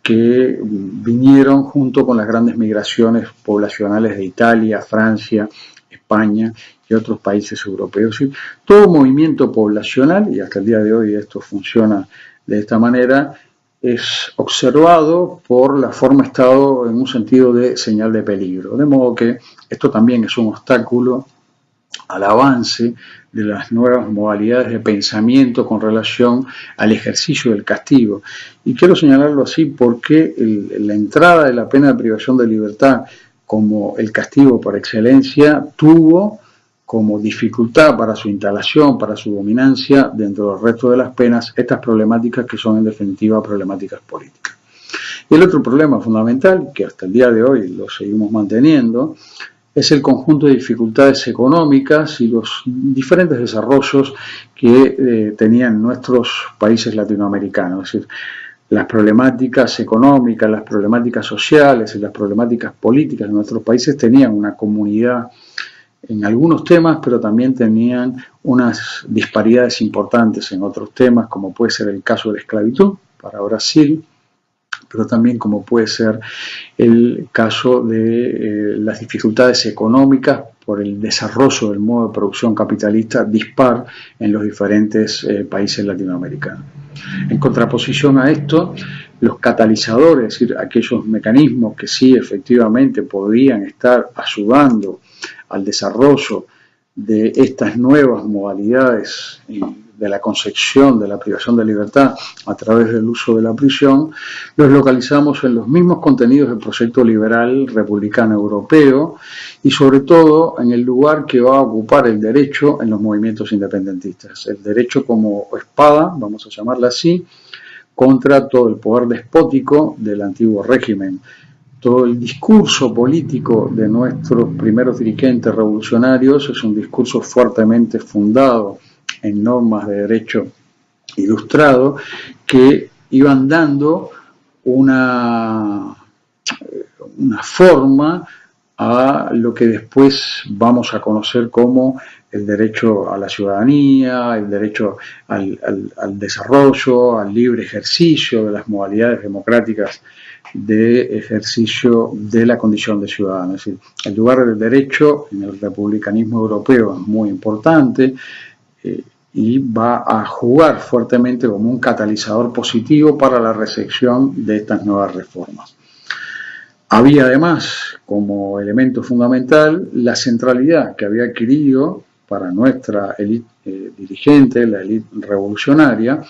que vinieron junto con las grandes migraciones poblacionales de Italia, Francia, España y otros países europeos. ¿Sí? Todo movimiento poblacional, y hasta el día de hoy esto funciona de esta manera, es observado por la forma Estado en un sentido de señal de peligro. De modo que esto también es un obstáculo al avance de las nuevas modalidades de pensamiento con relación al ejercicio del castigo. Y quiero señalarlo así porque la entrada de la pena de privación de libertad como el castigo por excelencia tuvo como dificultad para su instalación, para su dominancia dentro del resto de las penas, estas problemáticas que son en definitiva problemáticas políticas. Y el otro problema fundamental, que hasta el día de hoy lo seguimos manteniendo, es el conjunto de dificultades económicas y los diferentes desarrollos que tenían nuestros países latinoamericanos. Es decir, las problemáticas económicas, las problemáticas sociales y las problemáticas políticas de nuestros países tenían una comunidad en algunos temas, pero también tenían unas disparidades importantes en otros temas, como puede ser el caso de la esclavitud para Brasil, pero también como puede ser el caso de las dificultades económicas por el desarrollo del modo de producción capitalista dispar en los diferentes países latinoamericanos. En contraposición a esto, los catalizadores, es decir, aquellos mecanismos que sí efectivamente podrían estar ayudando al desarrollo de estas nuevas modalidades de la concepción de la privación de libertad a través del uso de la prisión, los localizamos en los mismos contenidos del proyecto liberal republicano europeo y sobre todo en el lugar que va a ocupar el derecho en los movimientos independentistas. El derecho como espada, vamos a llamarla así, contra todo el poder despótico del antiguo régimen. Todo el discurso político de nuestros primeros dirigentes revolucionarios es un discurso fuertemente fundado en normas de derecho ilustrado que iban dando una forma a lo que después vamos a conocer como el derecho a la ciudadanía, el derecho al desarrollo, al libre ejercicio de las modalidades democráticas de ejercicio de la condición de ciudadano. Es decir, el lugar del derecho en el republicanismo europeo es muy importante y va a jugar fuertemente como un catalizador positivo para la recepción de estas nuevas reformas. Había además como elemento fundamental la centralidad que había adquirido para nuestra élite dirigente, la élite revolucionaria,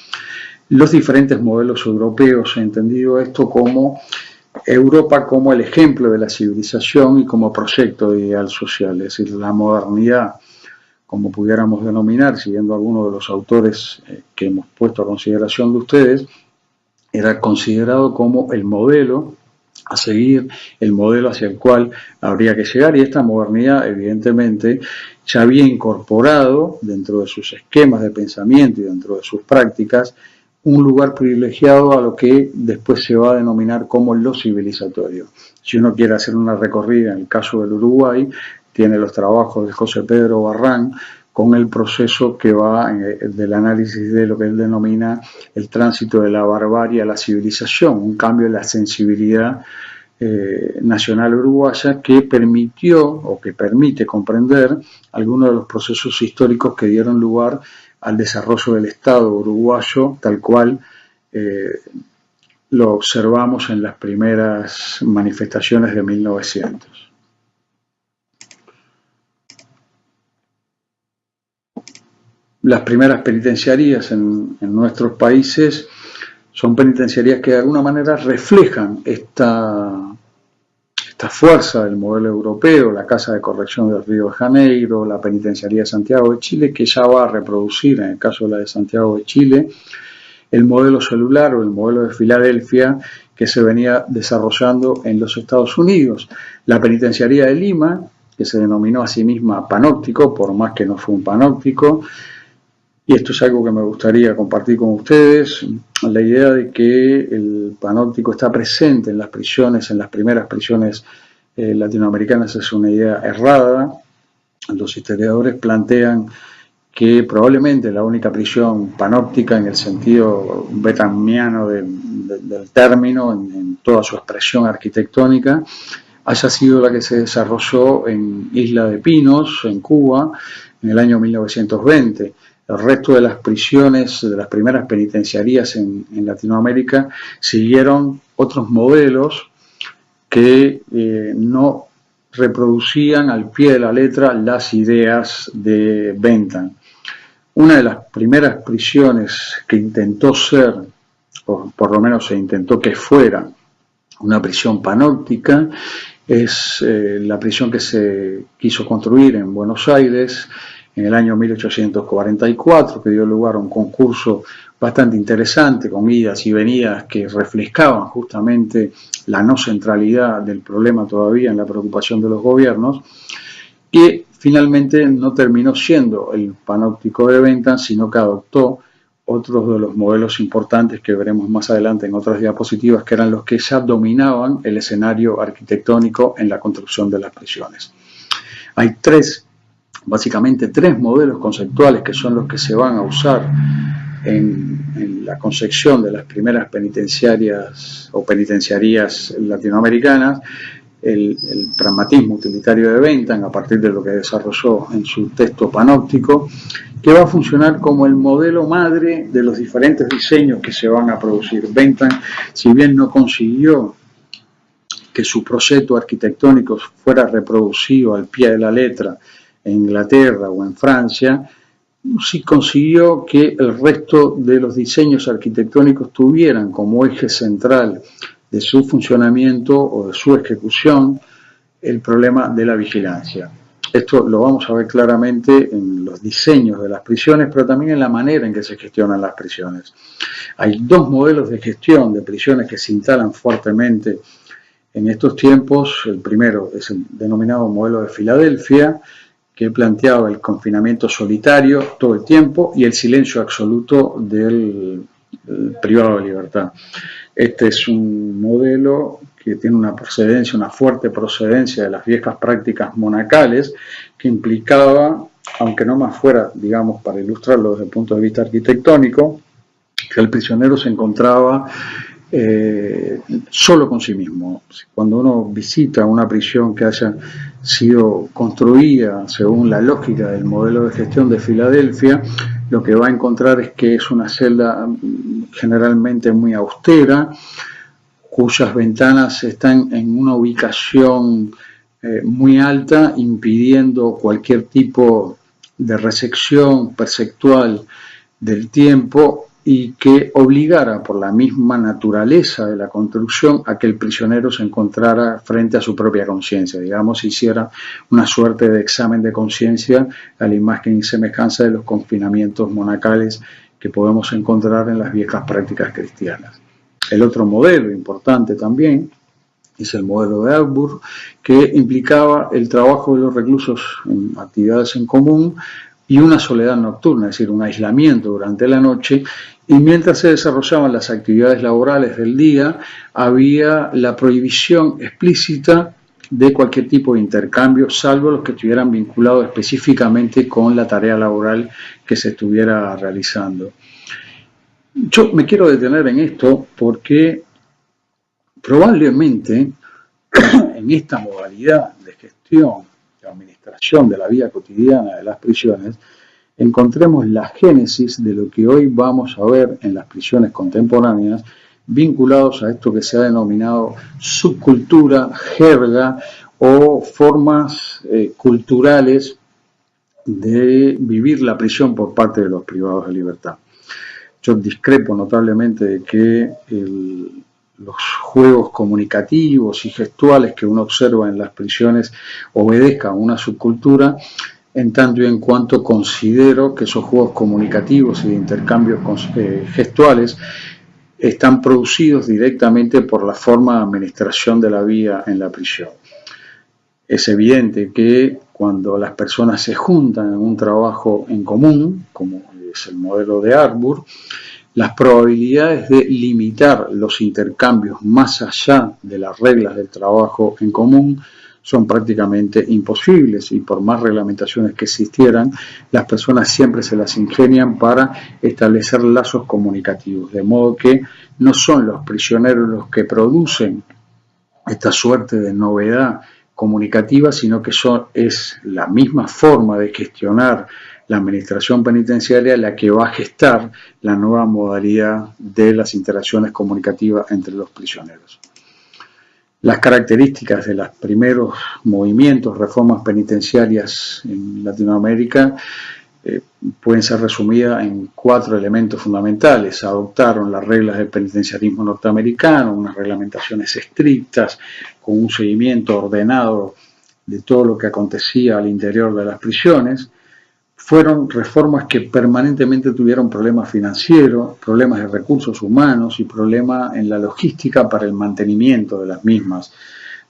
los diferentes modelos europeos. He entendido esto como Europa como el ejemplo de la civilización y como proyecto de ideal social, es decir, la modernidad, como pudiéramos denominar, siguiendo algunos de los autores que hemos puesto a consideración de ustedes, era considerado como el modelo a seguir, el modelo hacia el cual habría que llegar, y esta modernidad evidentemente ya había incorporado dentro de sus esquemas de pensamiento y dentro de sus prácticas un lugar privilegiado a lo que después se va a denominar como lo civilizatorio. Si uno quiere hacer una recorrida en el caso del Uruguay, tiene los trabajos de José Pedro Barrán con el proceso que va del análisis de lo que él denomina el tránsito de la barbarie a la civilización, un cambio en la sensibilidad nacional uruguaya que permitió o que permite comprender algunos de los procesos históricos que dieron lugar al desarrollo del Estado uruguayo, tal cual lo observamos en las primeras manifestaciones de 1900. Las primeras penitenciarías en nuestros países son penitenciarías que de alguna manera reflejan esta fuerza del modelo europeo, la Casa de Corrección del Río de Janeiro, la Penitenciaría de Santiago de Chile, que ya va a reproducir, en el caso de la de Santiago de Chile, el modelo celular o el modelo de Filadelfia que se venía desarrollando en los Estados Unidos. La Penitenciaría de Lima, que se denominó a sí misma panóptico, por más que no fue un panóptico, y esto es algo que me gustaría compartir con ustedes, la idea de que el panóptico está presente en las prisiones, en las primeras prisiones latinoamericanas, es una idea errada. Los historiadores plantean que probablemente la única prisión panóptica en el sentido betamiano del término, en toda su expresión arquitectónica, haya sido la que se desarrolló en Isla de Pinos, en Cuba, en el año 1920. El resto de las prisiones, de las primeras penitenciarías en Latinoamérica, siguieron otros modelos que no reproducían al pie de la letra las ideas de Bentham. Una de las primeras prisiones que intentó ser, o por lo menos se intentó que fuera, una prisión panóptica, es la prisión que se quiso construir en Buenos Aires en el año 1844, que dio lugar a un concurso bastante interesante, con idas y venidas que reflejaban justamente la no centralidad del problema todavía en la preocupación de los gobiernos, que finalmente no terminó siendo el panóptico de Bentham, sino que adoptó otros de los modelos importantes que veremos más adelante en otras diapositivas, que eran los que ya dominaban el escenario arquitectónico en la construcción de las prisiones. Hay básicamente tres modelos conceptuales que son los que se van a usar en la concepción de las primeras penitenciarias o penitenciarías latinoamericanas. El pragmatismo utilitario de Bentham, a partir de lo que desarrolló en su texto panóptico, que va a funcionar como el modelo madre de los diferentes diseños que se van a producir. Bentham, si bien no consiguió que su proyecto arquitectónico fuera reproducido al pie de la letra en Inglaterra o en Francia, sí consiguió que el resto de los diseños arquitectónicos tuvieran como eje central de su funcionamiento o de su ejecución el problema de la vigilancia. Esto lo vamos a ver claramente en los diseños de las prisiones, pero también en la manera en que se gestionan las prisiones. Hay dos modelos de gestión de prisiones que se instalan fuertemente en estos tiempos. El primero es el denominado modelo de Filadelfia, que planteaba el confinamiento solitario todo el tiempo y el silencio absoluto del privado de libertad. Este es un modelo que tiene una procedencia, una fuerte procedencia de las viejas prácticas monacales, que implicaba, aunque no más fuera, digamos, para ilustrarlo desde el punto de vista arquitectónico, que el prisionero se encontraba solo con sí mismo. Cuando uno visita una prisión que haya sido construida según la lógica del modelo de gestión de Filadelfia, lo que va a encontrar es que es una celda generalmente muy austera, cuyas ventanas están en una ubicación muy alta, impidiendo cualquier tipo de recepción perceptual del tiempo, y que obligara por la misma naturaleza de la construcción a que el prisionero se encontrara frente a su propia conciencia, digamos, hiciera una suerte de examen de conciencia a la imagen y semejanza de los confinamientos monacales que podemos encontrar en las viejas prácticas cristianas. El otro modelo importante también es el modelo de Augsburg, que implicaba el trabajo de los reclusos en actividades en común y una soledad nocturna, es decir, un aislamiento durante la noche, y mientras se desarrollaban las actividades laborales del día, había la prohibición explícita de cualquier tipo de intercambio, salvo los que estuvieran vinculados específicamente con la tarea laboral que se estuviera realizando. Yo me quiero detener en esto porque probablemente en esta modalidad de gestión, de administración de la vida cotidiana de las prisiones, encontremos la génesis de lo que hoy vamos a ver en las prisiones contemporáneas, vinculados a esto que se ha denominado subcultura, jerga o formas culturales de vivir la prisión por parte de los privados de libertad. Yo discrepo notablemente de que los juegos comunicativos y gestuales que uno observa en las prisiones obedezcan a una subcultura, en tanto y en cuanto considero que esos juegos comunicativos y de intercambios gestuales están producidos directamente por la forma de administración de la vida en la prisión. Es evidente que cuando las personas se juntan en un trabajo en común, como es el modelo de Augsburg, las probabilidades de limitar los intercambios más allá de las reglas del trabajo en común son prácticamente imposibles, y por más reglamentaciones que existieran, las personas siempre se las ingenian para establecer lazos comunicativos, de modo que no son los prisioneros los que producen esta suerte de novedad comunicativa, sino que es la misma forma de gestionar la administración penitenciaria la que va a gestar la nueva modalidad de las interacciones comunicativas entre los prisioneros. Las características de los primeros movimientos, reformas penitenciarias en Latinoamérica pueden ser resumidas en 4 elementos fundamentales. Adoptaron las reglas del penitenciarismo norteamericano, unas reglamentaciones estrictas, con un seguimiento ordenado de todo lo que acontecía al interior de las prisiones. Fueron reformas que permanentemente tuvieron problemas financieros, problemas de recursos humanos y problemas en la logística para el mantenimiento de las mismas.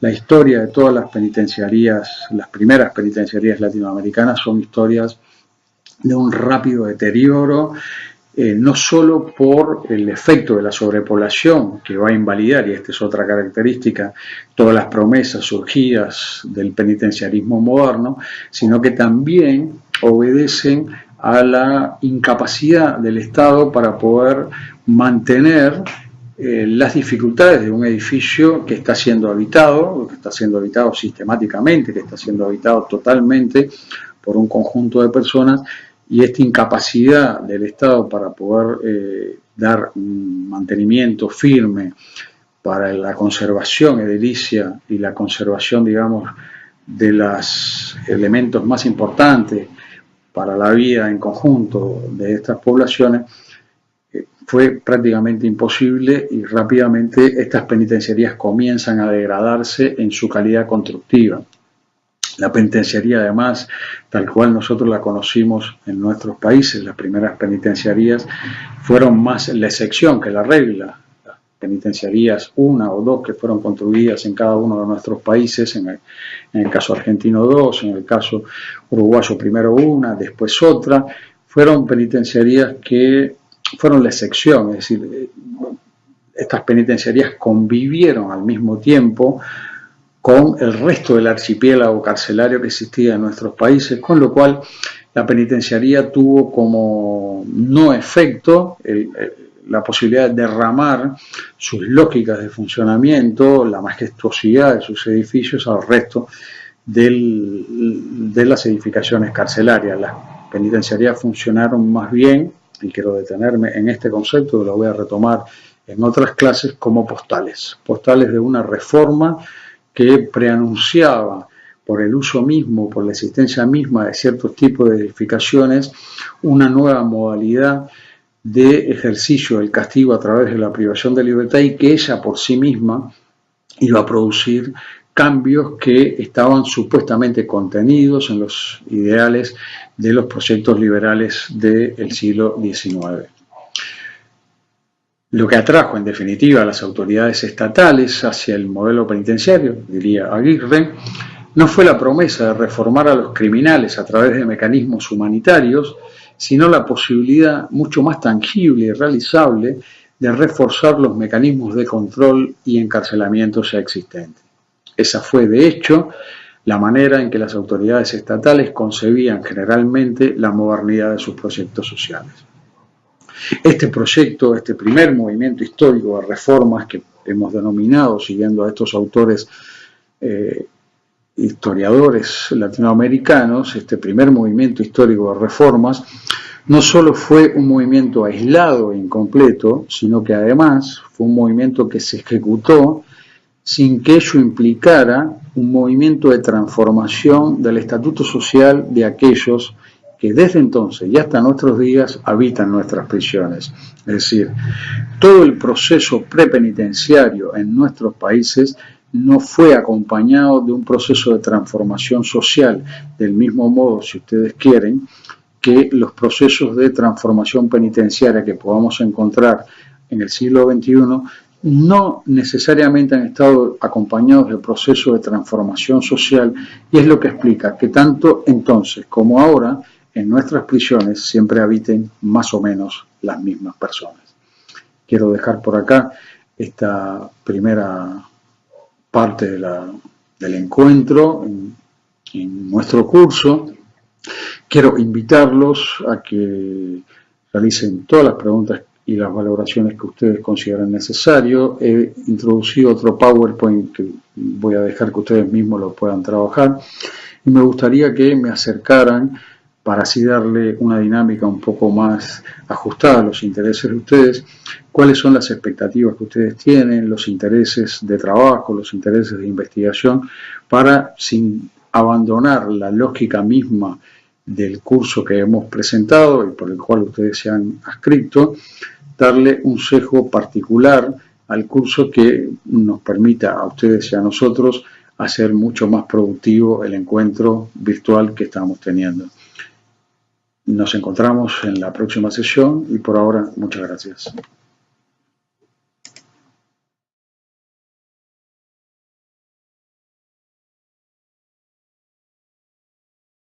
La historia de todas las penitenciarías, las primeras penitenciarías latinoamericanas, son historias de un rápido deterioro, no solo por el efecto de la sobrepoblación, que va a invalidar, y esta es otra característica, todas las promesas surgidas del penitenciarismo moderno, sino que también obedecen a la incapacidad del Estado para poder mantener las dificultades de un edificio que está siendo habitado sistemáticamente, que está siendo habitado totalmente por un conjunto de personas, y esta incapacidad del Estado para poder dar un mantenimiento firme para la conservación edilicia y la conservación, digamos, de los elementos más importantes para la vida en conjunto de estas poblaciones, fue prácticamente imposible, y rápidamente estas penitenciarías comienzan a degradarse en su calidad constructiva. La penitenciaría, además, tal cual nosotros la conocimos en nuestros países, las primeras penitenciarías fueron más la excepción que la regla. Las penitenciarías, 1 o 2 que fueron construidas en cada uno de nuestros países, en el caso argentino 2, en el caso uruguayo primero una, después otra, fueron penitenciarías que fueron la excepción, es decir, estas penitenciarías convivieron al mismo tiempo con el resto del archipiélago carcelario que existía en nuestros países, con lo cual la penitenciaría tuvo como no efecto la posibilidad de derramar sus lógicas de funcionamiento, la majestuosidad de sus edificios al resto de las edificaciones carcelarias. Las penitenciarías funcionaron más bien, y quiero detenerme en este concepto, que lo voy a retomar en otras clases, como postales de una reforma que preanunciaba por el uso mismo, por la existencia misma de ciertos tipos de edificaciones, una nueva modalidad de ejercicio del castigo a través de la privación de libertad, y que ella por sí misma iba a producir cambios que estaban supuestamente contenidos en los ideales de los proyectos liberales del siglo XIX. Lo que atrajo en definitiva a las autoridades estatales hacia el modelo penitenciario, diría Aguirre, no fue la promesa de reformar a los criminales a través de mecanismos humanitarios, sino la posibilidad mucho más tangible y realizable de reforzar los mecanismos de control y encarcelamiento ya existentes. Esa fue, de hecho, la manera en que las autoridades estatales concebían generalmente la modernidad de sus proyectos sociales. Este proyecto, este primer movimiento histórico de reformas que hemos denominado, siguiendo a estos autores historiadores latinoamericanos, este primer movimiento histórico de reformas, no solo fue un movimiento aislado e incompleto, sino que además fue un movimiento que se ejecutó sin que ello implicara un movimiento de transformación del estatuto social de aquellos que desde entonces y hasta nuestros días habitan nuestras prisiones. Es decir, todo el proceso prepenitenciario en nuestros países no fue acompañado de un proceso de transformación social, del mismo modo, si ustedes quieren, que los procesos de transformación penitenciaria que podamos encontrar en el siglo XXI no necesariamente han estado acompañados del proceso de transformación social, y es lo que explica que tanto entonces como ahora en nuestras prisiones siempre habiten más o menos las mismas personas. Quiero dejar por acá esta primera parte del encuentro en nuestro curso. Quiero invitarlos a que realicen todas las preguntas y las valoraciones que ustedes consideren necesario. He introducido otro PowerPoint que voy a dejar que ustedes mismos lo puedan trabajar, y me gustaría que me acercaran para así darle una dinámica un poco más ajustada a los intereses de ustedes, cuáles son las expectativas que ustedes tienen, los intereses de trabajo, los intereses de investigación, para, sin abandonar la lógica misma del curso que hemos presentado y por el cual ustedes se han adscrito, darle un sesgo particular al curso que nos permita a ustedes y a nosotros hacer mucho más productivo el encuentro virtual que estamos teniendo. Nos encontramos en la próxima sesión y por ahora muchas gracias.